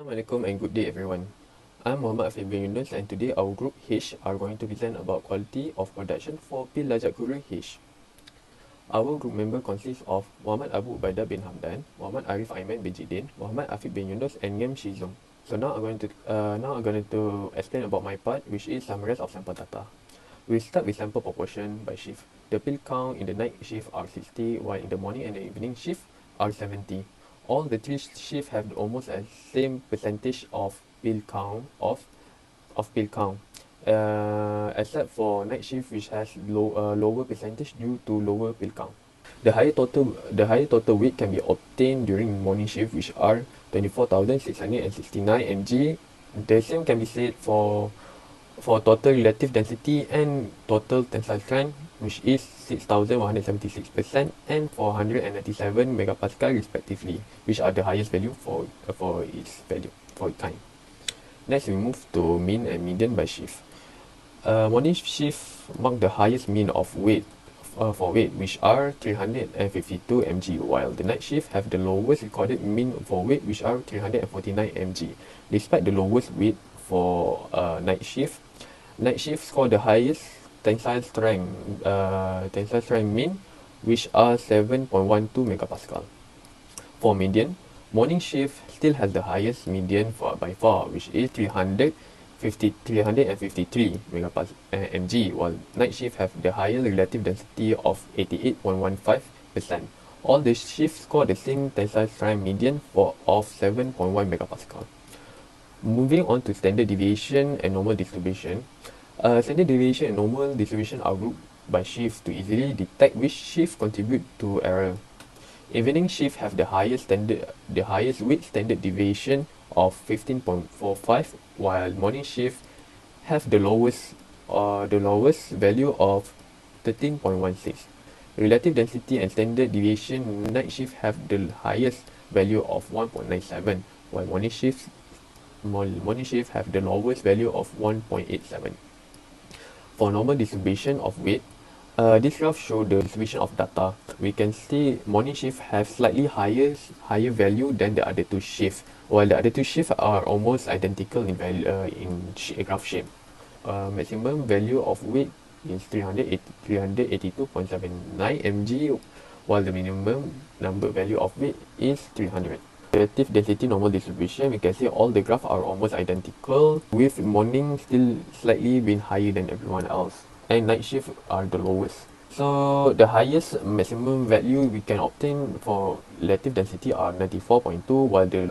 Assalamualaikum and good day everyone. I'm Muhammad Afif bin Yunus and today our group H are going to present about quality of production for pil Lajak Kuruih H. Our group member consists of Muhammad Abu Ubaidah bin Hamdan, Muhammad Arif Aiman bin Jidin, Muhammad Afif bin Yunus and Ngem Shizong. So now I'm going to explain about my part, which is summaries of sample data. We'll start with sample proportion by shift. The pil count in the night shift are 60, while in the morning and the evening shift are 70. All the three shifts have almost the same percentage of pil count except for night shift, which has lower percentage due to lower pil count. The higher total weight can be obtained during morning shift, which are 24,669 mg. The same can be said for total relative density and total tensile strength, which is 6,176% and 497 megapascal respectively, which are the highest value for its kind. Next, we move to mean and median by shift. Morning shift mark the highest mean of weight for weight, which are 352 mg, while the night shift have the lowest recorded mean for weight, which are 349 mg. Despite the lowest weight for night shift score the highest tensile strength mean, which are 7.12 megapascal. For median, morning shift still has the highest median by far, which is 353 mg, while night shift have the higher relative density of 88.15%. All the shifts score the same tensile strength median of 7.1 megapascal. Moving on to standard deviation and normal distribution. Standard deviation and normal distribution are grouped by shift to easily detect which shift contribute to error. Evening shift have the highest weight standard deviation of 15.45, while morning shift have the lowest value of 13.16. Relative density and standard deviation night shift have the highest value of 1.97, while morning shift have the lowest value of 1.87. For normal distribution of weight, this graph shows the distribution of data. We can see morning shift have slightly higher value than the other two shifts, while the other two shifts are almost identical in value in graph shape. Maximum value of weight is 382.79 mg, while the minimum number value of weight is 300. Relative density normal distribution, we can see all the graphs are almost identical, with morning still slightly being higher than everyone else, and night shift are the lowest. So the highest maximum value we can obtain for relative density are 94.2, while the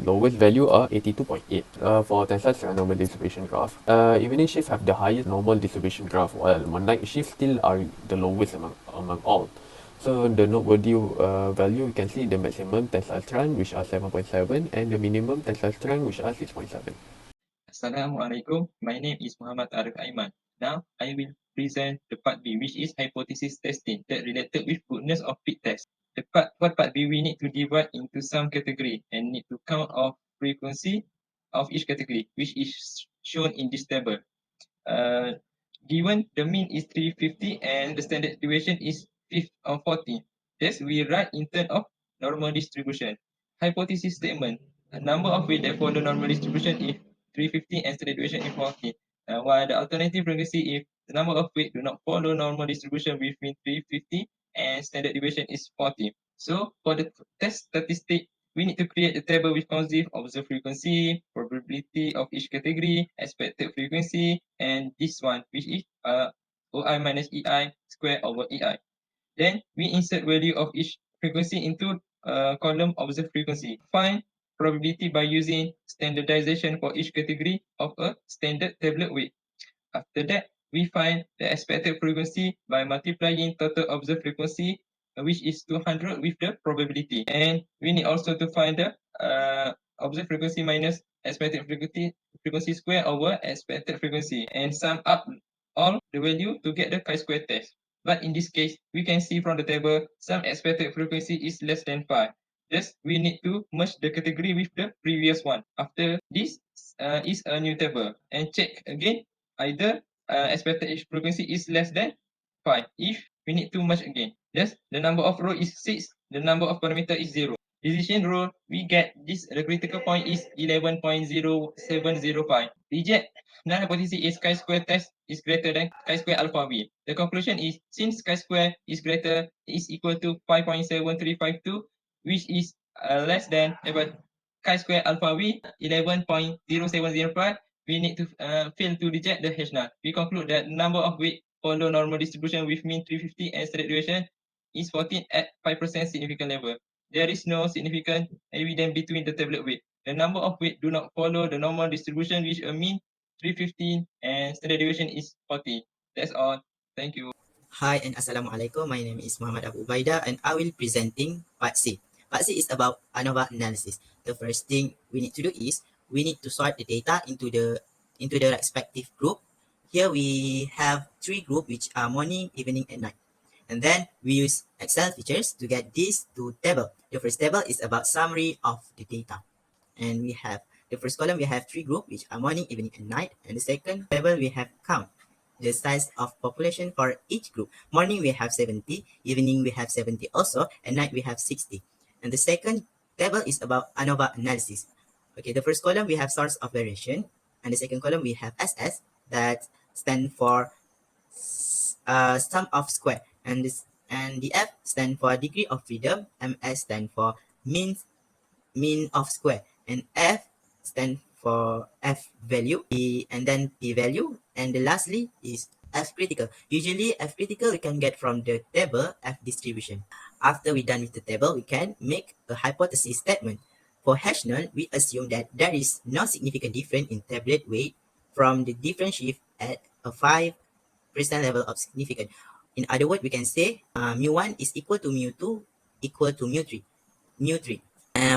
lowest value are 82.8. For tensile strength normal distribution graph, evening shift have the highest normal distribution graph, while night shift still are the lowest among all. So the noteworthy value, we can see the maximum tensile strength, which are 7.7, and the minimum tensile strength, which are 6.7. Assalamualaikum. My name is Muhammad Arif Aiman. Now I will present the part B, which is hypothesis testing that related with goodness of fit test. For part B, we need to divide into some category and need to count of frequency of each category, which is shown in this table. Given the mean is 350 and the standard deviation is 40. Thus, we write in terms of normal distribution. Hypothesis statement. A number of weight that follow normal distribution is 350 and standard deviation is 40. While the alternative frequency, if the number of weight do not follow normal distribution between 350 and standard deviation is 40. So for the test statistic, we need to create a table which consists of observed frequency, probability of each category, expected frequency, and this one, which is OI minus EI square over EI. Then we insert value of each frequency into column observed frequency. Find probability by using standardization for each category of a standard tablet weight. After that, we find the expected frequency by multiplying total observed frequency, which is 200 with the probability. And we need also to find the observed frequency minus expected frequency square over expected frequency, and sum up all the value to get the chi-square test. But in this case, we can see from the table, some expected frequency is less than 5. Thus, we need to merge the category with the previous one. After this is a new table, and check again either expected frequency is less than 5. If we need to merge again, thus the number of row is 6, the number of parameter is 0. decision rule, we get this, the critical point is 11.0705. Reject null hypothesis is chi-square test is greater than chi-square alpha v. The conclusion is, since chi-square is equal to 5.7352, which is less than chi-square alpha v 11.0705, we need to fail to reject the H null. We conclude that number of weight follow normal distribution with mean 350 and standard deviation is 14 at 5% significant level. There is no significant evidence between the tablet weight. The number of weight do not follow the normal distribution, which a mean 315 and standard deviation is 40. That's all. Thank you. Hi and Assalamualaikum. My name is Muhammad Abu Ubaidah and I will presenting part C. Part C is about ANOVA analysis. The first thing we need to do is we need to sort the data into the respective group. Here we have three groups which are morning, evening and night. And then we use Excel features to get this to table. The first table is about summary of the data. And we have the first column, we have three groups which are morning, evening and night. And the second table we have count, the size of population for each group. Morning we have 70, evening we have 70 also, and night we have 60. And the second table is about ANOVA analysis. Okay, the first column we have source of variation, and the second column we have SS, that stand for sum of square, and the F stand for degree of freedom, MS stand for mean of square, and F stand for F value, and then P value, and the lastly is F critical. Usually F critical we can get from the table F distribution. After we done with the table, we can make a hypothesis statement. For hash null, we assume that there is no significant difference in tablet weight from the different shift at a 5% level of significance. In other words, we can say mu1 is equal to mu2 equal to mu3.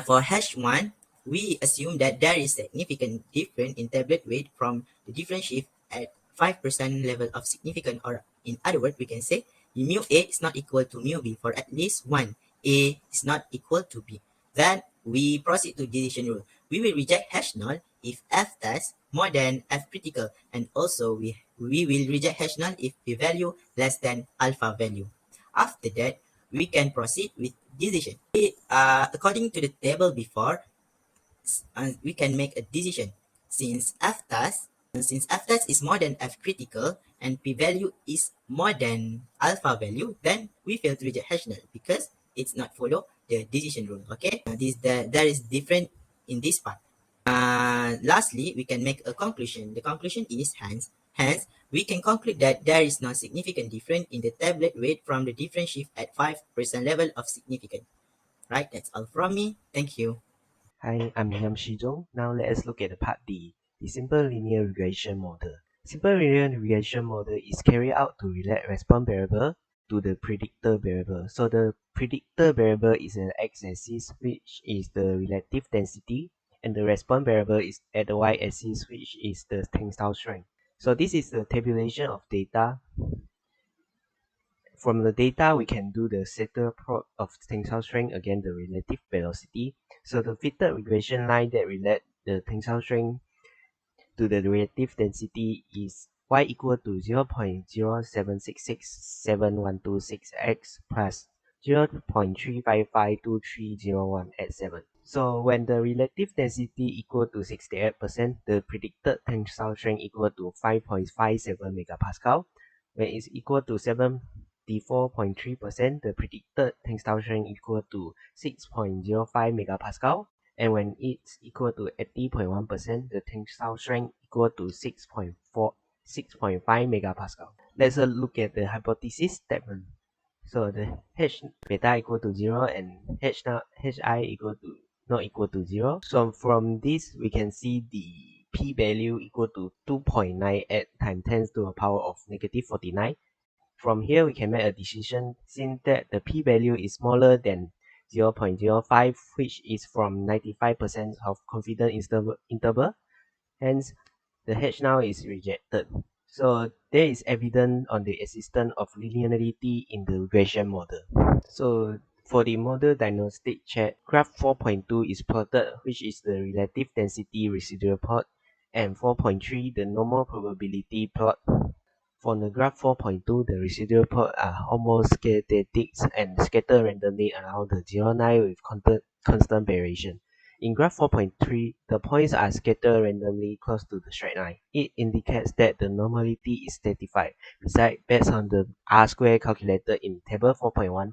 For hash 1, we assume that there is significant difference in tablet weight from the different shift at 5% level of significance, or in other words, we can say mu A is not equal to mu B for at least one. A is not equal to B. Then we proceed to decision rule. We will reject hash null if F test more than F critical, and also we will reject hash null if P value less than alpha value. After that, we can proceed with decision. According to the table before, we can make a decision. Since F test is more than F critical and P value is more than alpha value, then we fail to reject hash null because it's not follow the decision rule. Okay, there is different in this part. Lastly, we can make a conclusion. The conclusion is hence we can conclude that there is no significant difference in the tablet weight from the different shift at 5% level of significance. Right, that's all from me. Thank you. Hi, I'm Yam Shizong. Now let us look at the part D, the simple linear regression model. Simple linear regression model is carried out to relate response variable to the predictor variable. So the predictor variable is an x-axis, which is the relative density, and the response variable is at the y-axis, which is the tensile strength. So this is the tabulation of data. From the data, we can do the scatter plot of tensile strength against the relative velocity. So the fitted regression line that relate the tensile strength to the relative density is y equal to 0.0766712 x plus 0.3552301 at 7. So when the relative density equal to 68%, the predicted tensile strength equal to 5.57 megapascal. When it's equal to 74.3%, the predicted tensile strength equal to 6.05 megapascal. And when it's equal to 80.1%, the tensile strength equal to 6.5 megapascal. Let's look at the hypothesis statement. So the H beta equal to 0 and Hi equal to not equal to 0. So from this, we can see the P value equal to 2.98 times 10 to the power of negative 49. From here, we can make a decision since that the P value is smaller than 0.05, which is from 95% of confidence interval. Hence, the H now is rejected. So there is evidence on the existence of linearity in the regression model. So for the model diagnostic check, graph 4.2 is plotted, which is the relative density residual plot, and 4.3 the normal probability plot. For the graph 4.2, the residual points are homoscedastic and scatter randomly around the 0,9 with constant variation. In graph 4.3, the points are scattered randomly close to the straight line. It indicates that the normality is stratified. Besides, based on the R-square calculated in table 4.1,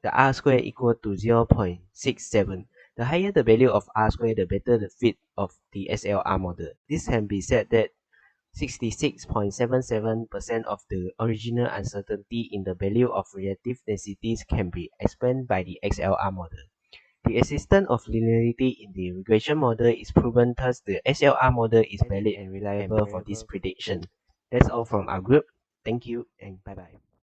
the R-square equal to 0.67. The higher the value of R-square, the better the fit of the SLR model. This can be said that 66.77% of the original uncertainty in the value of relative densities can be explained by the XLR model. The existence of linearity in the regression model is proven, thus the SLR model is valid and reliable for this prediction. That's all from our group. Thank you and bye bye.